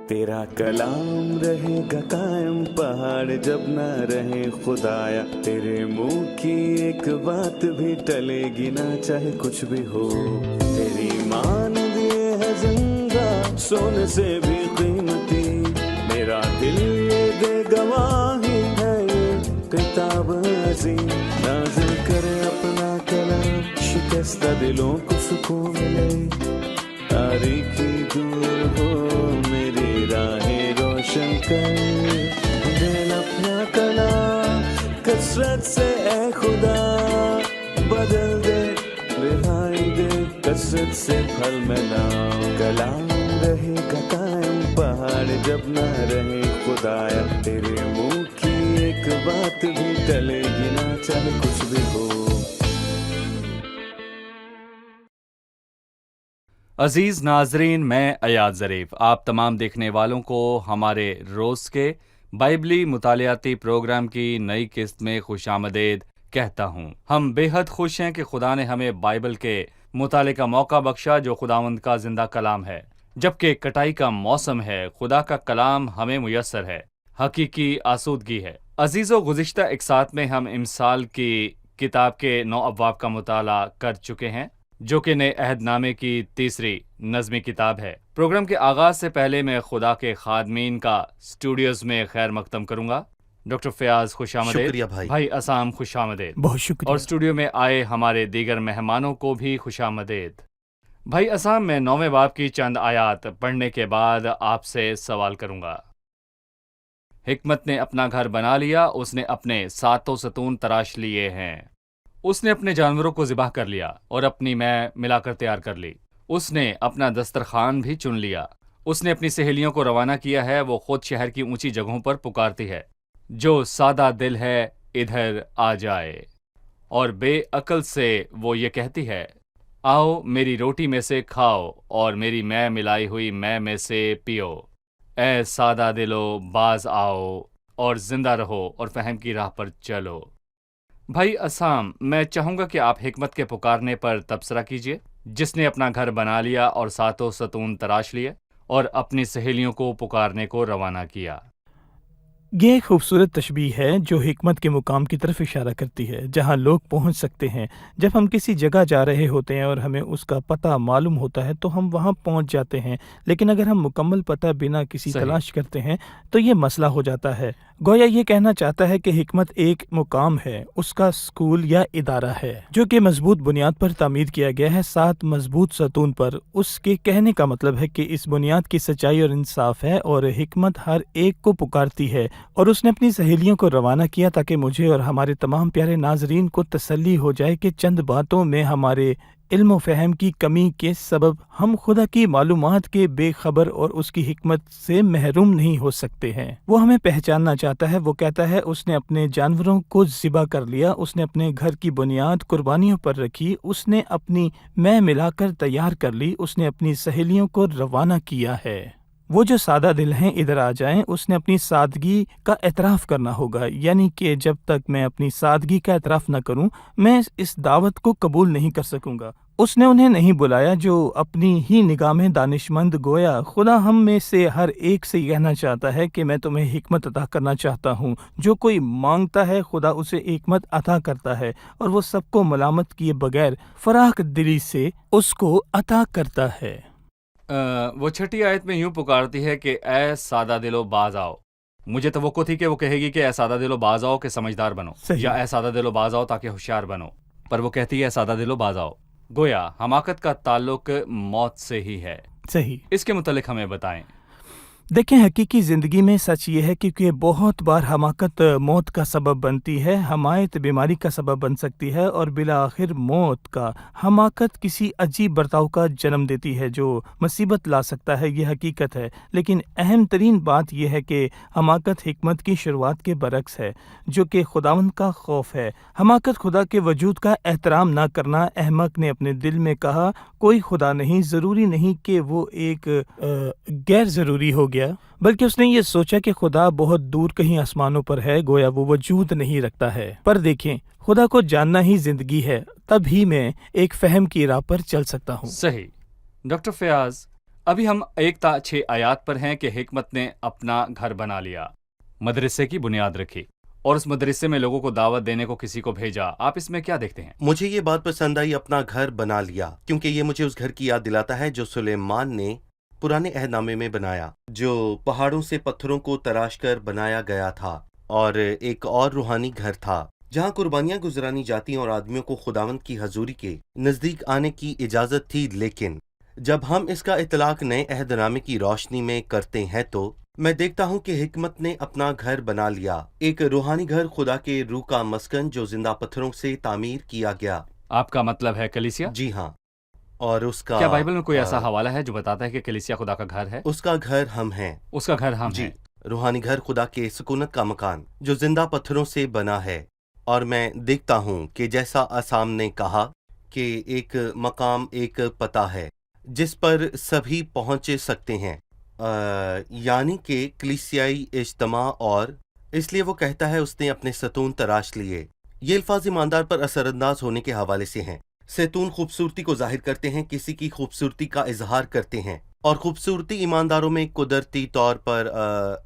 تیرا کلام رہے گا قائم پہاڑ جب نہ رہے خدایا، تیرے منہ کی ایک بات بھی ٹلے گی نہ چاہے کچھ بھی ہو، تیری مان دیے ہے زندہ سونے سے بھی قیمتی، میرا دل یہ دے گواہی ہے یہ کتاب عظیم، نازل کرے اپنا کلام شکستہ دلوں کو سکون ملے، تاریکی دور ہو میری راہیں روشن کر، دل اپنا کلام کثرت سے اے خدا بدل دے، رہائی دے کثرت سے پھل ملا، کلام رہے گا قائم پہاڑ جب نہ رہے خدایا، تیرے منہ کی ایک بات بھی ٹلے گی نہ چاہے کچھ بھی ہو۔ عزیز ناظرین، میں ایاد ظریف آپ تمام دیکھنے والوں کو ہمارے روز کے بائبلی مطالعاتی پروگرام کی نئی قسط میں خوش آمدید کہتا ہوں۔ ہم بے حد خوش ہیں کہ خدا نے ہمیں بائبل کے مطالعے کا موقع بخشا جو خداوند کا زندہ کلام ہے۔ جبکہ کٹائی کا موسم ہے، خدا کا کلام ہمیں میسر ہے، حقیقی آسودگی ہے۔ عزیزو، گزشتہ ایک ساتھ میں ہم امثال کی کتاب کے 9 ابواب کا مطالعہ کر چکے ہیں، جو کہ نئے عہد نامے کی تیسری نظمی کتاب ہے۔ پروگرام کے آغاز سے پہلے میں خدا کے خادمین کا اسٹوڈیوز میں خیر مقدم کروں گا۔ ڈاکٹر فیاض خوش آمدید، شکریہ بھائی اسام خوش آمدید، بہت شکریہ، اور اسٹوڈیو میں آئے ہمارے دیگر مہمانوں کو بھی خوش آمدید۔ بھائی اسام، میں 9ویں باب کی چند آیات پڑھنے کے بعد آپ سے سوال کروں گا۔ حکمت نے اپنا گھر بنا لیا، اس نے اپنے 7 ستون تراش لیے ہیں، اس نے اپنے جانوروں کو ذبح کر لیا اور اپنی مے ملا کر تیار کر لی، اس نے اپنا دسترخوان بھی چن لیا، اس نے اپنی سہیلیوں کو روانہ کیا ہے، وہ خود شہر کی اونچی جگہوں پر پکارتی ہے، جو سادہ دل ہے ادھر آ جائے، اور بے عقل سے وہ یہ کہتی ہے، آؤ میری روٹی میں سے کھاؤ اور میری مے ملائی ہوئی مے میں سے پیو، اے سادہ دلو باز آؤ اور زندہ رہو اور فہم کی راہ پر چلو۔ بھائی اسام، میں چاہوں گا کہ آپ حکمت کے پکارنے پر تبصرہ کیجئے، جس نے اپنا گھر بنا لیا اور 7 ستون تراش لیے اور اپنی سہیلیوں کو پکارنے کو روانہ کیا۔ یہ ایک خوبصورت تشبیہ ہے جو حکمت کے مقام کی طرف اشارہ کرتی ہے، جہاں لوگ پہنچ سکتے ہیں۔ جب ہم کسی جگہ جا رہے ہوتے ہیں اور ہمیں اس کا پتہ معلوم ہوتا ہے تو ہم وہاں پہنچ جاتے ہیں، لیکن اگر ہم مکمل پتہ بنا کسی تلاش کرتے ہیں تو یہ مسئلہ ہو جاتا ہے۔ گویا یہ کہنا چاہتا ہے کہ حکمت ایک مقام ہے، اس کا اسکول یا ادارہ ہے، جو کہ مضبوط بنیاد پر تعمیر کیا گیا ہے، 7 مضبوط ستون پر۔ اس کے کہنے کا مطلب ہے کہ اس بنیاد کی سچائی اور انصاف ہے، اور حکمت ہر ایک کو پکارتی ہے، اور اس نے اپنی سہیلیوں کو روانہ کیا تاکہ مجھے اور ہمارے تمام پیارے ناظرین کو تسلی ہو جائے کہ چند باتوں میں ہمارے علم و فہم کی کمی کے سبب ہم خدا کی معلومات کے بے خبر اور اس کی حکمت سے محروم نہیں ہو سکتے ہیں۔ وہ ہمیں پہچاننا چاہتا ہے۔ وہ کہتا ہے، اس نے اپنے جانوروں کو ذبح کر لیا، اس نے اپنے گھر کی بنیاد قربانیوں پر رکھی، اس نے اپنی مے ملا کر تیار کر لی، اس نے اپنی سہیلیوں کو روانہ کیا ہے۔ وہ جو سادہ دل ہیں ادھر آ جائیں، اس نے اپنی سادگی کا اعتراف کرنا ہوگا، یعنی کہ جب تک میں اپنی سادگی کا اعتراف نہ کروں میں اس دعوت کو قبول نہیں کر سکوں گا۔ اس نے انہیں نہیں بلایا جو اپنی ہی نگاہ میں دانش مند۔ گویا خدا ہم میں سے ہر ایک سے کہنا چاہتا ہے کہ میں تمہیں حکمت عطا کرنا چاہتا ہوں۔ جو کوئی مانگتا ہے خدا اسے حکمت عطا کرتا ہے، اور وہ سب کو ملامت کیے بغیر فراخ دلی سے اس کو عطا کرتا ہے۔ وہ 6 آیت میں یوں پکارتی ہے کہ اے سادہ دلو باز آؤ۔ مجھے توقع تھی کہ وہ کہے گی کہ اے سادہ دلو باز آؤ کہ سمجھدار بنو، یا اے سادہ دلو باز آؤ تاکہ ہوشیار بنو، پر وہ کہتی ہے اے سادہ دلو باز آؤ۔ گویا حماقت کا تعلق موت سے ہی ہے۔ صحیح۔ اس کے متعلق ہمیں بتائیں۔ دیکھیں، حقیقی زندگی میں سچ یہ ہے کیونکہ بہت بار حماقت موت کا سبب بنتی ہے، حمایت بیماری کا سبب بن سکتی ہے، اور بالآخر موت کا۔ حماقت کسی عجیب برتاؤ کا جنم دیتی ہے جو مصیبت لا سکتا ہے، یہ حقیقت ہے، لیکن اہم ترین بات یہ ہے کہ حماقت حکمت کی شروعات کے برعکس ہے، جو کہ خداوند کا خوف ہے۔ حماقت خدا کے وجود کا احترام نہ کرنا۔ احمق نے اپنے دل میں کہا، کوئی خدا نہیں، ضروری نہیں کہ وہ ایک غیر ضروری ہو گیا، بلکہ اس نے یہ سوچا کہ خدا بہت دور کہیں آسمانوں پر ہے، گویا وہ وجود نہیں رکھتا ہے۔ پر دیکھیں، خدا کو جاننا ہی زندگی ہے، تب ہی میں ایک فہم کی راہ پر چل سکتا ہوں۔ صحیح۔ ڈاکٹر فیاض، ابھی ہم 1 تا 6 آیات پر ہیں کہ حکمت نے اپنا گھر بنا لیا، مدرسے کی بنیاد رکھی اور اس مدرسے میں لوگوں کو دعوت دینے کو کسی کو بھیجا۔ آپ اس میں کیا دیکھتے ہیں؟ مجھے یہ بات پسند آئی، اپنا گھر بنا لیا، کیونکہ یہ مجھے اس گھر کی یاد دلاتا ہے جو سلیمان نے پرانے عہد نامے میں بنایا، جو پہاڑوں سے پتھروں کو تراش کر بنایا گیا تھا، اور ایک اور روحانی گھر تھا جہاں قربانیاں گزرانی جاتی اور آدمیوں کو خداوند کی حضوری کے نزدیک آنے کی اجازت تھی۔ لیکن جب ہم اس کا اطلاق نئے عہد نامے کی روشنی میں کرتے ہیں تو میں دیکھتا ہوں کہ حکمت نے اپنا گھر بنا لیا، ایک روحانی گھر، خدا کے روح کا مسکن جو زندہ پتھروں سے تعمیر کیا گیا۔ آپ کا مطلب ہے کلیسیا؟ جی ہاں، اور اس کا کیا بائبل میں کوئی ایسا حوالہ ہے جو بتاتا ہے کہ کلیسیا خدا کا گھر ہے؟ اس کا گھر ہم ہیں۔ اس کا گھر ہم جی، ہیں۔ روحانی گھر، خدا کے سکونت کا مکان جو زندہ پتھروں سے بنا ہے۔ اور میں دیکھتا ہوں کہ جیسا اسام نے کہا کہ ایک مقام، ایک پتہ ہے جس پر سبھی پہنچ سکتے ہیں، یعنی کہ کلیسیائی اجتماع، اور اس لیے وہ کہتا ہے اس نے اپنے ستون تراش لیے۔ یہ الفاظ ایماندار پر اثر انداز ہونے کے حوالے سے ہیں۔ ستون خوبصورتی کو ظاہر کرتے ہیں، کسی کی خوبصورتی کا اظہار کرتے ہیں، اور خوبصورتی ایمانداروں میں قدرتی طور پر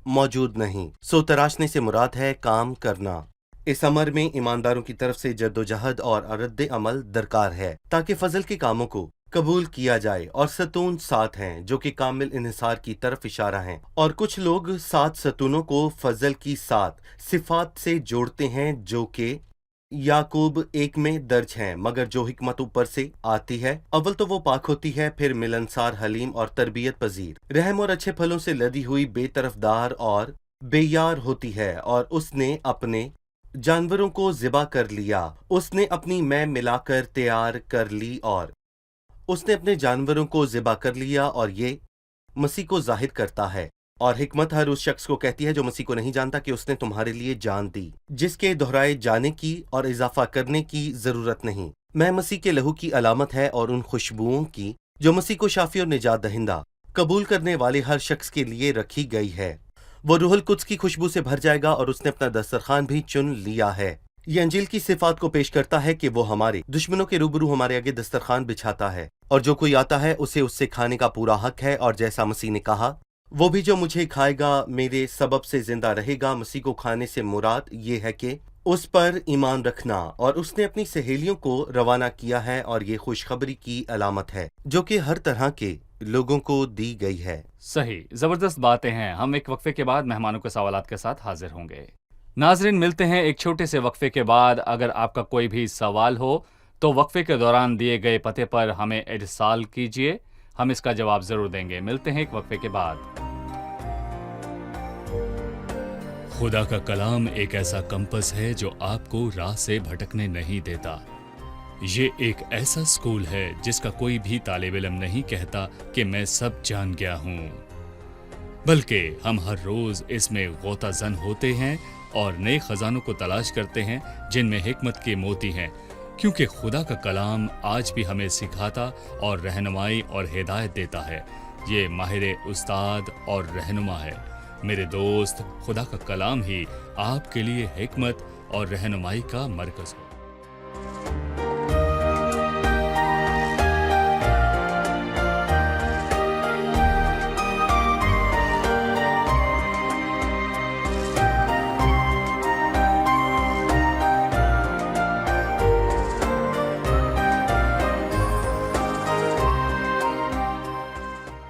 موجود نہیں۔ سو تراشنے سے مراد ہے کام کرنا۔ اس امر میں ایمانداروں کی طرف سے جد و جہد اور رد عمل درکار ہے تاکہ فضل کے کاموں کو قبول کیا جائے، اور ستون 7 ہیں جو کہ کامل انحصار کی طرف اشارہ ہیں، اور کچھ لوگ 7 ستونوں کو فضل کی 7 صفات سے جوڑتے ہیں جو کہ یعقوب 1 میں درج ہیں، مگر جو حکمت اوپر سے آتی ہے، اول تو وہ پاک ہوتی ہے، پھر ملنسار، حلیم اور تربیت پذیر، رحم اور اچھے پھلوں سے لدی ہوئی، بے طرفدار اور بے یار ہوتی ہے، اور اس نے اپنے جانوروں کو ذبح کر لیا، اس نے اپنی میں ملا کر تیار کر لی، اور اس نے اپنے جانوروں کو ذبح کر لیا، اور یہ مسیح کو ظاہر کرتا ہے۔ اور حکمت ہر اس شخص کو کہتی ہے جو مسیح کو نہیں جانتا کہ اس نے تمہارے لیے جان دی، جس کے دہرائے جانے کی اور اضافہ کرنے کی ضرورت نہیں۔ میں مسیح کے لہو کی علامت ہے اور ان خوشبوؤں کی جو مسیح کو شافی اور نجات دہندہ قبول کرنے والے ہر شخص کے لیے رکھی گئی ہے۔ وہ روح القدس کی خوشبو سے بھر جائے گا، اور اس نے اپنا دسترخوان بھی چن لیا ہے۔ یہ انجیل کی صفات کو پیش کرتا ہے کہ وہ ہمارے دشمنوں کے روبرو ہمارے آگے دسترخوان بچھاتا ہے، اور جو کوئی آتا ہے اسے اس سے کھانے کا پورا حق ہے، اور جیسا مسیح نے کہا، وہ بھی جو مجھے کھائے گا میرے سبب سے زندہ رہے گا۔ مسیح کو کھانے سے مراد یہ ہے کہ اس پر ایمان رکھنا، اور اس نے اپنی سہیلیوں کو روانہ کیا ہے، اور یہ خوشخبری کی علامت ہے جو کہ ہر طرح کے لوگوں کو دی گئی ہے۔ صحیح، زبردست باتیں ہیں۔ ہم ایک وقفے کے بعد مہمانوں کے سوالات کے ساتھ حاضر ہوں گے۔ ناظرین، ملتے ہیں ایک چھوٹے سے وقفے کے بعد۔ اگر آپ کا کوئی بھی سوال ہو تو وقفے کے دوران دیے گئے پتے پر ہمیں ارسال کیجیے، ہم اس کا جواب ضرور دیں گے۔ ملتے ہیں ایک وقفے کے بعد۔ خدا کا کلام ایک ایسا کمپس ہے جو آپ کو راہ سے بھٹکنے نہیں دیتا۔ یہ ایک ایسا اسکول ہے جس کا کوئی بھی طالب علم نہیں کہتا کہ میں سب جان گیا ہوں، بلکہ ہم ہر روز اس میں غوطہ زن ہوتے ہیں اور نئے خزانوں کو تلاش کرتے ہیں جن میں حکمت کے موتی ہیں، کیونکہ خدا کا کلام آج بھی ہمیں سکھاتا اور رہنمائی اور ہدایت دیتا ہے۔ یہ ماہر استاد اور رہنما ہے۔ میرے دوست، خدا کا کلام ہی آپ کے لیے حکمت اور رہنمائی کا مرکز ہو۔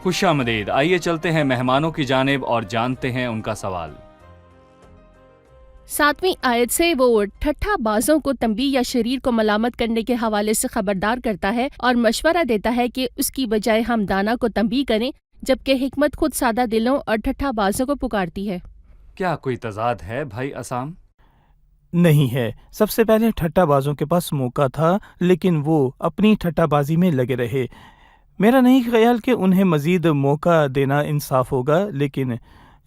خوش آمدید۔ آئیے چلتے ہیں مہمانوں کی جانب اور جانتے ہیں ان کا سوال۔ 7ویں آیت سے وہ ٹھٹھا بازوں کو تنبیہ یا شریر کو ملامت کرنے کے حوالے سے خبردار کرتا ہے اور مشورہ دیتا ہے کہ اس کی بجائے ہم دانا کو تنبیہ کریں، جبکہ حکمت خود سادہ دلوں اور ٹھٹھا بازوں کو پکارتی ہے۔ کیا کوئی تضاد ہے بھائی اسام؟ نہیں ہے۔ سب سے پہلے ٹھٹا بازوں کے پاس موقع تھا، لیکن وہ اپنی ٹھٹا بازی میں لگے رہے۔ میرا نہیں خیال کہ انہیں مزید موقع دینا انصاف ہوگا، لیکن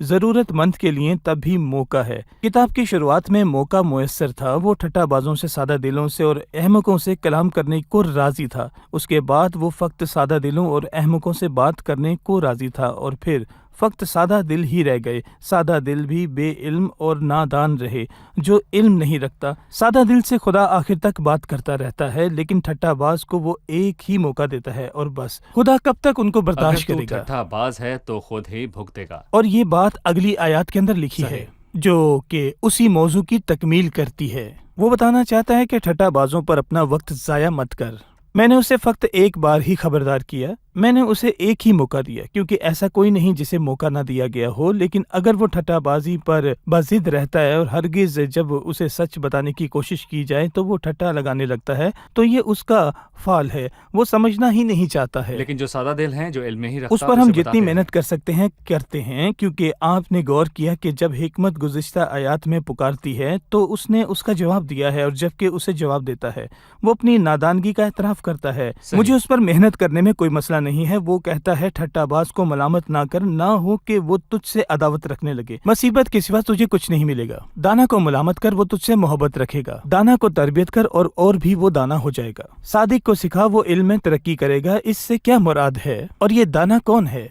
ضرورت مند کے لیے تب بھی موقع ہے۔ کتاب کی شروعات میں موقع میسر تھا، وہ ٹھٹا بازوں سے، سادہ دلوں سے اور احمقوں سے کلام کرنے کو راضی تھا۔ اس کے بعد وہ فقط سادہ دلوں اور احمقوں سے بات کرنے کو راضی تھا، اور پھر فقط سادہ دل ہی رہ گئے. سادہ دل بھی بے علم اور نادان رہے جو علم نہیں رکھتا. سادہ دل سے خدا آخر تک بات کرتا رہتا ہے لیکن ٹھٹا باز کو وہ ایک ہی موقع دیتا ہے اور بس. خدا کب تک ان کو برداشت اگر کرے تو گا؟ ٹھٹا باز ہے تو خود ہی بھگتے گا. اور یہ بات اگلی آیات کے اندر لکھی صحیح. ہے جو کہ اسی موضوع کی تکمیل کرتی ہے. وہ بتانا چاہتا ہے کہ ٹھٹا بازوں پر اپنا وقت ضائع مت کر. میں نے اسے فقط ایک بار ہی خبردار کیا. میں نے اسے ایک ہی موقع دیا کیونکہ ایسا کوئی نہیں جسے موقع نہ دیا گیا ہو. لیکن اگر وہ ٹھٹا بازی پر بضد رہتا ہے اور ہرگز جب اسے سچ بتانے کی کوشش کی جائے تو وہ ٹھٹا لگانے لگتا ہے تو یہ اس کا فال ہے. وہ سمجھنا ہی نہیں چاہتا ہے. لیکن جو سادہ دل ہیں، جو علم نہیں رکھتا، اس پر ہم اسے جتنی بتاتے ہیں. محنت کر سکتے ہیں کرتے ہیں کیونکہ آپ نے غور کیا کہ جب حکمت گزشتہ آیات میں پکارتی ہے تو اس نے اس کا جواب دیا ہے، اور جبکہ اسے جواب دیتا ہے وہ اپنی نادانگی کا اعتراف کرتا ہے. صحیح. مجھے اس پر محنت کرنے میں کوئی مسئلہ نہیں ہے. وہ کہتا ہے ٹھٹا باز کو ملامت نہ کر، نہ ہو کہ وہ تجھ سے عداوت رکھنے لگے. مصیبت کے سوا تجھے کچھ نہیں ملے گا. دانا کو ملامت کر، وہ تجھ سے محبت رکھے گا. دانا کو تربیت کر اور بھی وہ دانا ہو جائے گا. صادق کو سکھا، وہ علم میں ترقی کرے گا. اس سے کیا مراد ہے؟ اور یہ دانا کون ہے؟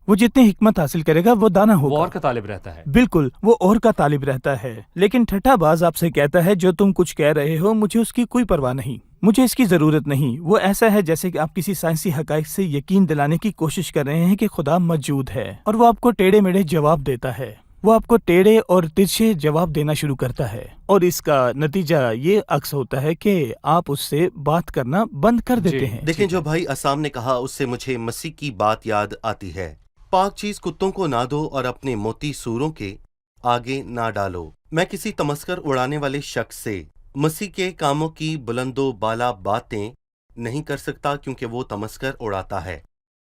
وہ جتنی حکمت حاصل کرے گا وہ دانا وہ ہوگا. اور کا طالب رہتا ہے. بالکل، وہ اور کا طالب رہتا ہے. لیکن ٹھٹا باز آپ سے کہتا ہے جو تم کچھ کہہ رہے ہو مجھے اس کی کوئی پرواہ نہیں، مجھے اس کی ضرورت نہیں. وہ ایسا ہے جیسے کہ آپ کسی سائنسی حقائق سے یقین دلانے کی کوشش کر رہے ہیں کہ خدا موجود ہے، اور وہ آپ کو ٹیڑھے میڑھے جواب دیتا ہے. وہ آپ کو ٹیڑھے اور ترچھے جواب دینا شروع کرتا ہے، اور اس کا نتیجہ یہ عکس ہوتا ہے کہ آپ اس سے بات کرنا بند کر دیتے ہیں. دیکھیں، جو بھائی اسام نے کہا اس سے مجھے مسیح کی بات یاد آتی ہے. پاک چیز کتوں کو نہ دو اور اپنے موتی سوروں کے آگے نہ ڈالو. میں کسی تمسکر اڑانے والے شخص سے مسیح کے کاموں کی بلند و بالا باتیں نہیں کر سکتا کیونکہ وہ تمسکر اڑاتا ہے.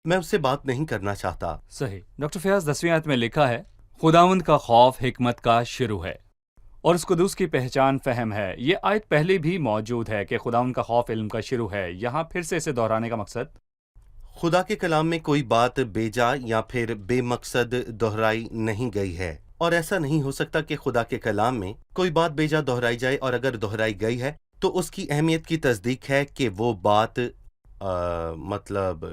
میں اس سے بات نہیں کرنا چاہتا. صحیح. ڈاکٹر فیاض 10ویں آیت میں لکھا ہے خداوند کا خوف حکمت کا شروع ہے اور اس قدوس کی پہچان فہم ہے. یہ آیت پہلے بھی موجود ہے کہ خداوند کا خوف علم کا شروع ہے. یہاں پھر سے اسے دہرانے کا مقصد خدا کے کلام میں کوئی بات بے جا یا پھر بے مقصد دہرائی نہیں گئی ہے، اور ایسا نہیں ہو سکتا کہ خدا کے کلام میں کوئی بات بے جا دہرائی جائے، اور اگر دہرائی گئی ہے تو اس کی اہمیت کی تصدیق ہے کہ وہ بات مطلب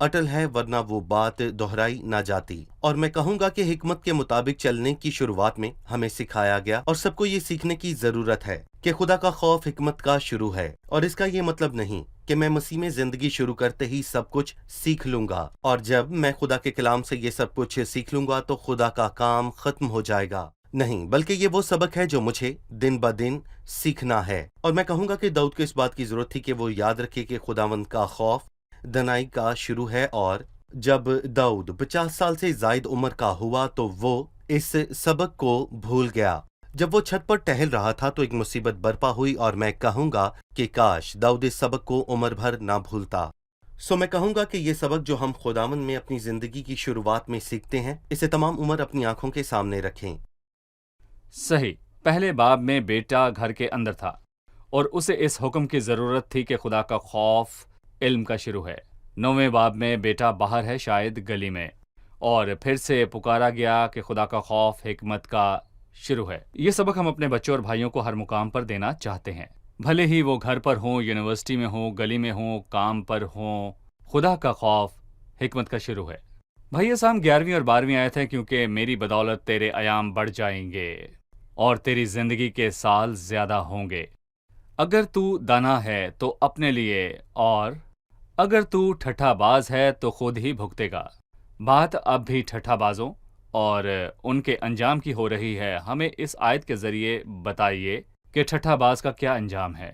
اٹل ہے، ورنہ وہ بات دہرائی نہ جاتی. اور میں کہوں گا کہ حکمت کے مطابق چلنے کی شروعات میں ہمیں سکھایا گیا، اور سب کو یہ سیکھنے کی ضرورت ہے کہ خدا کا خوف حکمت کا شروع ہے. اور اس کا یہ مطلب نہیں کہ میں مسیح میں زندگی شروع کرتے ہی سب کچھ سیکھ لوں گا، اور جب میں خدا کے کلام سے یہ سب کچھ سیکھ لوں گا تو خدا کا کام ختم ہو جائے گا. نہیں، بلکہ یہ وہ سبق ہے جو مجھے دن بدن سیکھنا ہے. اور میں کہوں گا کہ داؤد کو اس بات کی ضرورت تھی کہ وہ یاد رکھے کہ خداوند کا خوف دنائی کا شروع ہے. اور جب داؤد 50 سال سے زائد عمر کا ہوا تو وہ اس سبق کو بھول گیا. جب وہ چھت پر ٹہل رہا تھا تو ایک مصیبت برپا ہوئی، اور میں کہوں گا کہ کاش داؤد اس سبق کو عمر بھر نہ بھولتا. میں کہوں گا کہ یہ سبق جو ہم خداوند میں اپنی زندگی کی شروعات میں سیکھتے ہیں اسے تمام عمر اپنی آنکھوں کے سامنے رکھیں. صحیح. پہلے باب میں بیٹا گھر کے اندر تھا اور اسے اس حکم کی ضرورت تھی کہ خدا کا خوف علم کا شروع ہے. 9ویں باب میں بیٹا باہر ہے، شاید گلی میں، اور پھر سے پکارا گیا کہ خدا کا خوف حکمت کا شروع ہے. یہ سبق ہم اپنے بچوں اور بھائیوں کو ہر مقام پر دینا چاہتے ہیں، بھلے ہی وہ گھر پر ہوں، یونیورسٹی میں ہوں، گلی میں ہوں، کام پر ہوں. خدا کا خوف حکمت کا شروع ہے. بھائی اسام 11ویں اور 12ویں آیت ہے کیونکہ میری بدولت تیرے ایام بڑھ جائیں گے اور تیری زندگی کے سال زیادہ ہوں گے. اگر تو دانا ہے تو اپنے لیے، اور اگر تو ٹھٹھا باز ہے تو خود ہی بھگتے گا. بات اب بھی ٹھٹھا بازوں اور ان کے انجام کی ہو رہی ہے. ہمیں اس آیت کے ذریعے بتائیے کہ ٹھٹھا باز کا کیا انجام ہے.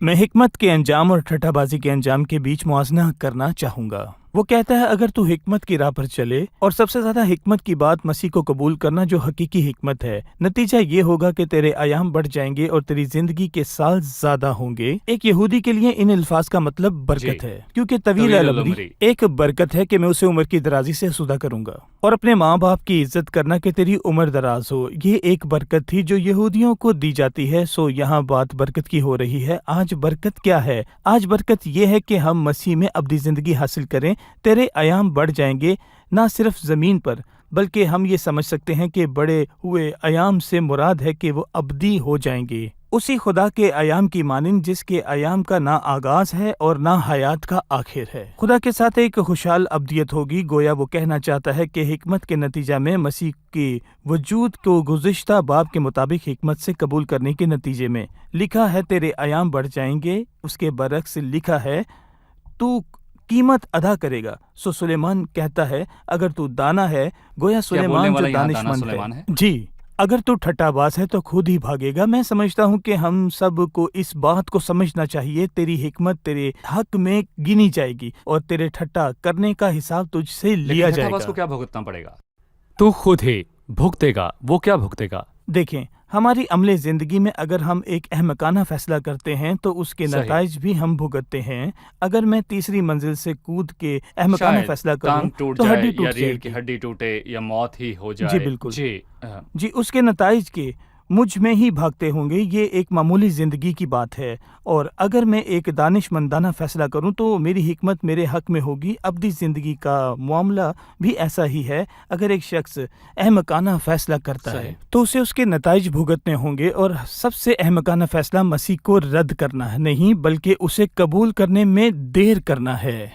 میں حکمت کے انجام اور ٹھٹھا بازی کے انجام کے بیچ موازنہ کرنا چاہوں گا. وہ کہتا ہے اگر تو حکمت کی راہ پر چلے، اور سب سے زیادہ حکمت کی بات مسیح کو قبول کرنا جو حقیقی حکمت ہے، نتیجہ یہ ہوگا کہ تیرے ایام بڑھ جائیں گے اور تیری زندگی کے سال زیادہ ہوں گے. ایک یہودی کے لیے ان الفاظ کا مطلب برکت ہے، کیونکہ طویل العمری ایک برکت ہے کہ میں اسے عمر کی درازی سے افزودہ کروں گا، اور اپنے ماں باپ کی عزت کرنا کہ تیری عمر دراز ہو. یہ ایک برکت تھی جو یہودیوں کو دی جاتی ہے. یہاں بات برکت کی ہو رہی ہے. آج برکت کیا ہے؟ آج برکت یہ ہے کہ ہم مسیح میں ابدی زندگی حاصل کریں. تیرے ایام بڑھ جائیں گے، نہ صرف زمین پر، بلکہ ہم یہ سمجھ سکتے ہیں کہ بڑے ہوئے ایام سے مراد ہے کہ وہ ابدی ہو جائیں گے. اسی خدا کے ایام کی مانند جس کے ایام کا نہ آغاز ہے اور نہ حیات کا آخر ہے۔ خدا کے ساتھ ایک خوشحال ابدیت ہوگی۔ گویا وہ کہنا چاہتا ہے کہ حکمت کے نتیجہ میں مسیح کے وجود کو گزشتہ باب کے مطابق حکمت سے قبول کرنے کے نتیجے میں لکھا ہے تیرے ایام بڑھ جائیں گے، اس کے برعکس لکھا ہے تو قیمت ادا کرے گا۔ سو سلیمان کہتا ہے اگر تو دانا ہے، گویا سلیمان جو دانش مند سلیمان ہے؟ جی، اگر تو ٹھٹا باز ہے تو خود ہی بھاگے گا۔ میں سمجھتا ہوں کہ ہم سب کو اس بات کو سمجھنا چاہیے، تیری حکمت تیرے حق میں گنی جائے گی اور تیرے ٹھٹا کرنے کا حساب تجھ سے لیا لیکن جائے ٹھٹا باز گا۔ کو کیا بھگتنا پڑے گا؟ تو خود ہی بھگتے گا۔ وہ کیا بھگتے گا؟ دیکھیں، ہماری عملی زندگی میں اگر ہم ایک احمقانہ فیصلہ کرتے ہیں تو اس کے صحیح۔ نتائج بھی ہم بھگتتے ہیں۔ اگر میں تیسری منزل سے کود کے احمقانہ شاید فیصلہ کروں ٹانگ ٹوٹ تو جائے ہڈی یا ٹوٹ جائے ریڑھ کی گی۔ ہڈی ٹوٹے یا موت ہی ہو جائے۔ جی بالکل۔ جی جی، اس کے نتائج کے مجھ میں ہی بھاگتے ہوں گے۔ یہ ایک معمولی زندگی کی بات ہے، اور اگر میں ایک دانش مندانہ فیصلہ کروں تو میری حکمت میرے حق میں ہوگی۔ ابدی زندگی کا معاملہ بھی ایسا ہی ہے۔ اگر ایک شخص احمقانہ فیصلہ کرتا ہے صحیح۔ تو اسے اس کے نتائج بھگتنے ہوں گے، اور سب سے احمقانہ فیصلہ مسیح کو رد کرنا ہے نہیں، بلکہ اسے قبول کرنے میں دیر کرنا ہے۔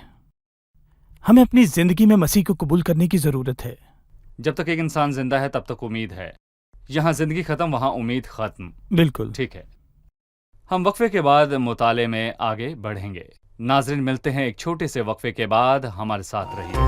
ہمیں اپنی زندگی میں مسیح کو قبول کرنے کی ضرورت ہے۔ جب تک ایک انسان زندہ ہے تب تک امید ہے۔ یہاں زندگی ختم، وہاں امید ختم۔ بالکل۔ ٹھیک ہے، ہم وقفے کے بعد مطالعے میں آگے بڑھیں گے۔ ناظرین، ملتے ہیں ایک چھوٹے سے وقفے کے بعد، ہمارے ساتھ رہیے۔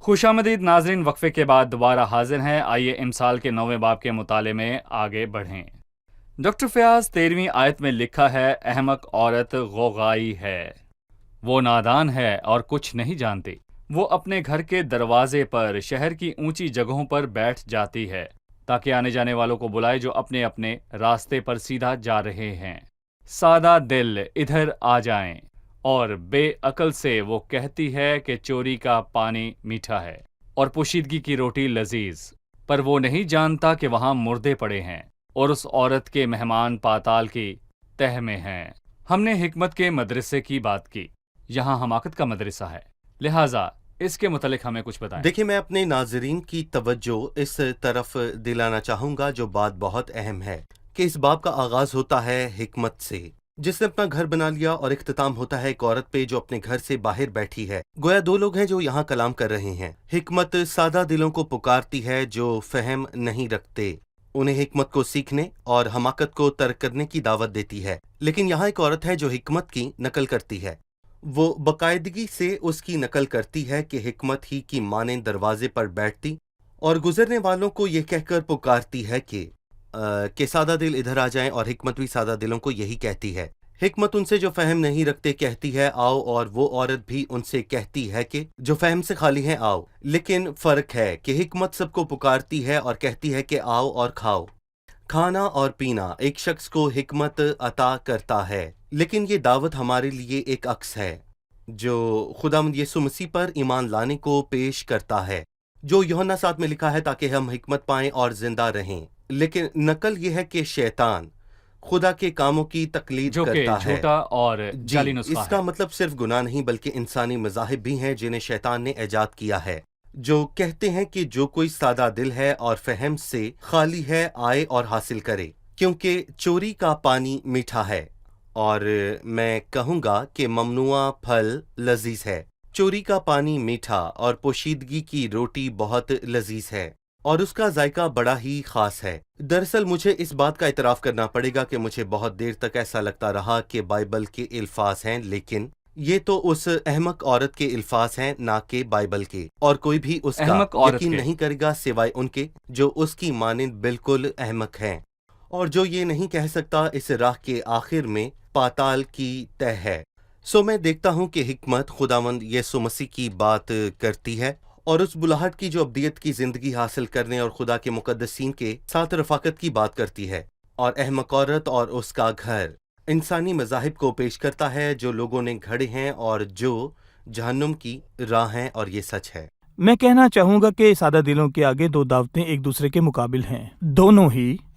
خوش آمدید ناظرین، وقفے کے بعد دوبارہ حاضر ہیں۔ آئیے امثال کے 9ویں باب کے مطالعے میں آگے بڑھیں۔ ڈاکٹر فیاض 13ویں آیت میں لکھا ہے، احمق عورت غوغائی ہے، وہ نادان ہے اور کچھ نہیں جانتی۔ وہ اپنے گھر کے دروازے پر شہر کی اونچی جگہوں پر بیٹھ جاتی ہے تاکہ آنے جانے والوں کو بلائے جو اپنے اپنے راستے پر سیدھا جا رہے ہیں۔ سادہ دل ادھر آ جائیں، اور بے عقل سے وہ کہتی ہے کہ چوری کا پانی میٹھا ہے اور پوشیدگی کی روٹی لذیذ، پر وہ نہیں جانتا کہ وہاں مردے پڑے ہیں اور اس عورت کے مہمان پاتال کی تہ میں ہیں۔ ہم نے حکمت کے مدرسے کی بات کی، یہاں حماقت کا مدرسہ ہے، لہٰذا اس کے متعلق ہمیں کچھ بتائیں۔ دیکھیں، میں اپنے ناظرین کی توجہ اس طرف دلانا چاہوں گا جو بات بہت اہم ہے کہ اس باب کا آغاز ہوتا ہے حکمت سے، جس نے اپنا گھر بنا لیا، اور اختتام ہوتا ہے ایک عورت پہ جو اپنے گھر سے باہر بیٹھی ہے۔ گویا دو لوگ ہیں جو یہاں کلام کر رہے ہیں۔ حکمت سادہ دلوں کو پکارتی ہے جو فہم نہیں رکھتے، انہیں حکمت کو سیکھنے اور حماقت کو ترک کرنے کی دعوت دیتی ہے۔ لیکن یہاں ایک عورت ہے جو حکمت کی نقل کرتی ہے، وہ باقاعدگی سے اس کی نقل کرتی ہے کہ حکمت ہی کی مانند دروازے پر بیٹھتی اور گزرنے والوں کو یہ کہہ کر پکارتی ہے کہ سادہ دل ادھر آ جائیں، اور حکمت بھی سادہ دلوں کو یہی کہتی ہے۔ حکمت ان سے جو فہم نہیں رکھتے کہتی ہے آؤ، اور وہ عورت بھی ان سے کہتی ہے کہ جو فہم سے خالی ہیں آؤ۔ لیکن فرق ہے کہ حکمت سب کو پکارتی ہے اور کہتی ہے کہ آؤ اور کھاؤ۔ کھانا اور پینا ایک شخص کو حکمت عطا کرتا ہے، لیکن یہ دعوت ہمارے لیے ایک عکس ہے جو خداوند یسوع مسیح پر ایمان لانے کو پیش کرتا ہے، جو یوحنا 7 میں لکھا ہے تاکہ ہم حکمت پائیں اور زندہ رہیں۔ لیکن نقل یہ ہے کہ شیطان خدا کے کاموں کی تقلید جو کہ کرتا ہے۔ جھوٹا اور جعلی جی، نسخہ اس کا ہے۔ مطلب صرف گناہ نہیں بلکہ انسانی مذاہب بھی ہیں جنہیں شیطان نے ایجاد کیا ہے، جو کہتے ہیں کہ جو کوئی سادہ دل ہے اور فہم سے خالی ہے آئے اور حاصل کرے، کیونکہ چوری کا پانی میٹھا ہے، اور میں کہوں گا کہ ممنوع پھل لذیذ ہے۔ چوری کا پانی میٹھا اور پوشیدگی کی روٹی بہت لذیذ ہے، اور اس کا ذائقہ بڑا ہی خاص ہے۔ دراصل مجھے اس بات کا اعتراف کرنا پڑے گا کہ مجھے بہت دیر تک ایسا لگتا رہا کہ بائبل کے الفاظ ہیں، لیکن یہ تو اس احمق عورت کے الفاظ ہیں نہ کہ بائبل کے، اور کوئی بھی اس کا احمق عورت یقین کے۔ نہیں کرے گا سوائے ان کے جو اس کی مانند بالکل احمق ہیں، اور جو یہ نہیں کہہ سکتا اس راہ کے آخر میں پاتال کی تہ ہے۔ سو میں دیکھتا ہوں کہ حکمت خداوند یسوع مسیح کی بات کرتی ہے، اور اس بلاہٹ کی جو ابدیت کی زندگی حاصل کرنے اور خدا کے مقدسین کے ساتھ رفاقت کی بات کرتی ہے، اور احمق عورت اور اس کا گھر انسانی مذاہب کو پیش کرتا ہے جو لوگوں نے گھڑے ہیں اور جو جہنم کی راہ ہیں، اور یہ سچ ہے۔ میں کہنا چاہوں گا کہ سادہ دلوں کے آگے دو دعوتیں ایک دوسرے کے مقابل ہیں، دونوں ہی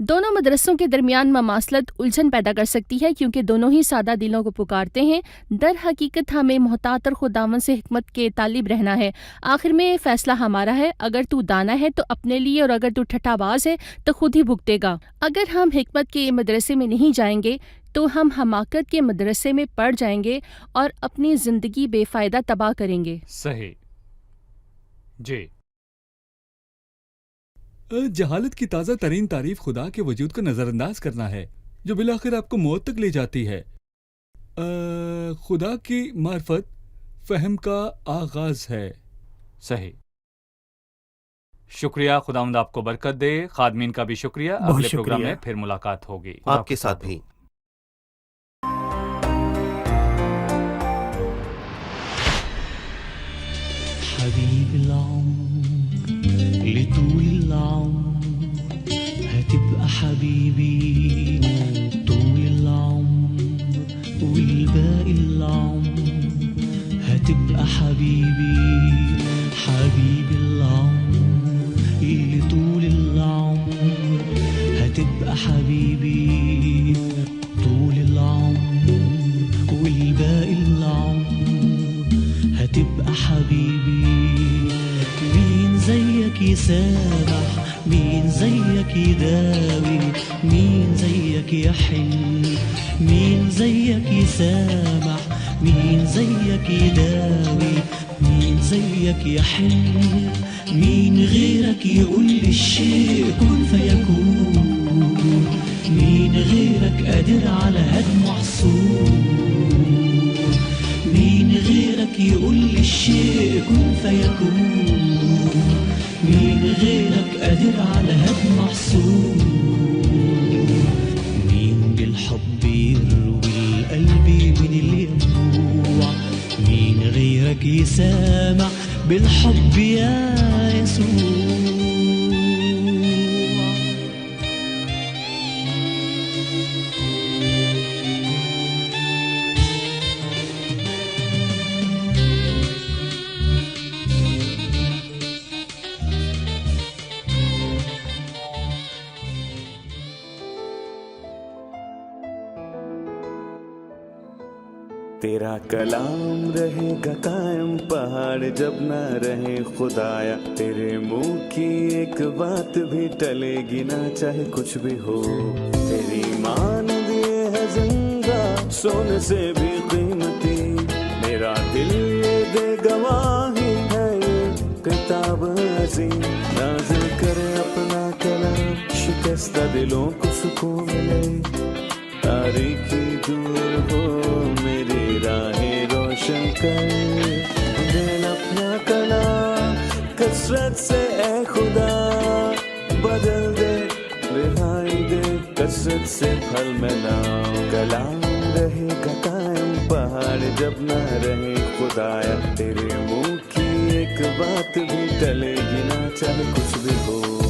دونوں مدرسوں کے درمیان مماثلت الجھن پیدا کر سکتی ہے کیونکہ دونوں ہی سادہ دلوں کو پکارتے ہیں۔ در حقیقت ہمیں محتاط اور خداوند سے حکمت کے طالب رہنا ہے۔ آخر میں فیصلہ ہمارا ہے، اگر تو دانا ہے تو اپنے لیے اور اگر تو ٹھٹا باز ہے تو خود ہی بھگتے گا۔ اگر ہم حکمت کے مدرسے میں نہیں جائیں گے تو ہم حماقت کے مدرسے میں پڑ جائیں گے اور اپنی زندگی بے فائدہ تباہ کریں گے۔ صحیح جی۔ جہالت کی تازہ ترین تعریف خدا کے وجود کو نظر انداز کرنا ہے جو بالآخر آپ کو موت تک لے جاتی ہے۔ خدا کی معرفت فہم کا آغاز ہے۔ صحیح، شکریہ، خداوند آپ کو برکت دے، خادمین کا بھی شکریہ۔ بہت اگلے پروگرام شکریہ۔ میں پھر ملاقات ہوگی۔ آپ کے ساتھ بھی۔ حبيب العمر لطول العمر هتبقى حبيبي طول العمر والباقي العمر هتبقى حبيبي حبيب العمر لطول العمر هتبقى حبيبي طول العمر والباقي العمر هتبقى حبيبي مين زيك يسامح مين زيك يداوي مين زيك يحل مين زيك يسامح مين زيك يداوي مين زيك يحل مين غيرك يقول للشيء كن فيكون مين غيرك قادر على هدم محصور مين غيرك يقول للشيء كن فيكون مين غيرك قادر على هدم محصور مين بالحب يروي القلب من الينبوع مين غيرك يسامح بالحب يا يسوع تیرا کلام رہے گا قائم پہاڑ جب نہ رہے خدایا، تیرے منہ کی ایک بات بھی ٹلے گی نہ چاہے کچھ بھی ہو، تیری مانند یہ ہے زندہ سونے سے بھی قیمتی، میرا دل یہ دے گواہی ہے یہ کتاب عظیم، نازل کرے اپنا کلام شکستہ دلوں کو سکون ملے، تاریکی دور ہو میری راہیں روشن کر دل اپنا کلام کثرت سے اے خدا بدل دے رہائی دے کثرت سے پھل ملاؤ، کلام رہے گا قائم پہاڑ جب نہ رہے خدایا، تیرے منہ کی ایک بات بھی ٹلے گی نہ چاہے کچھ بھی ہو۔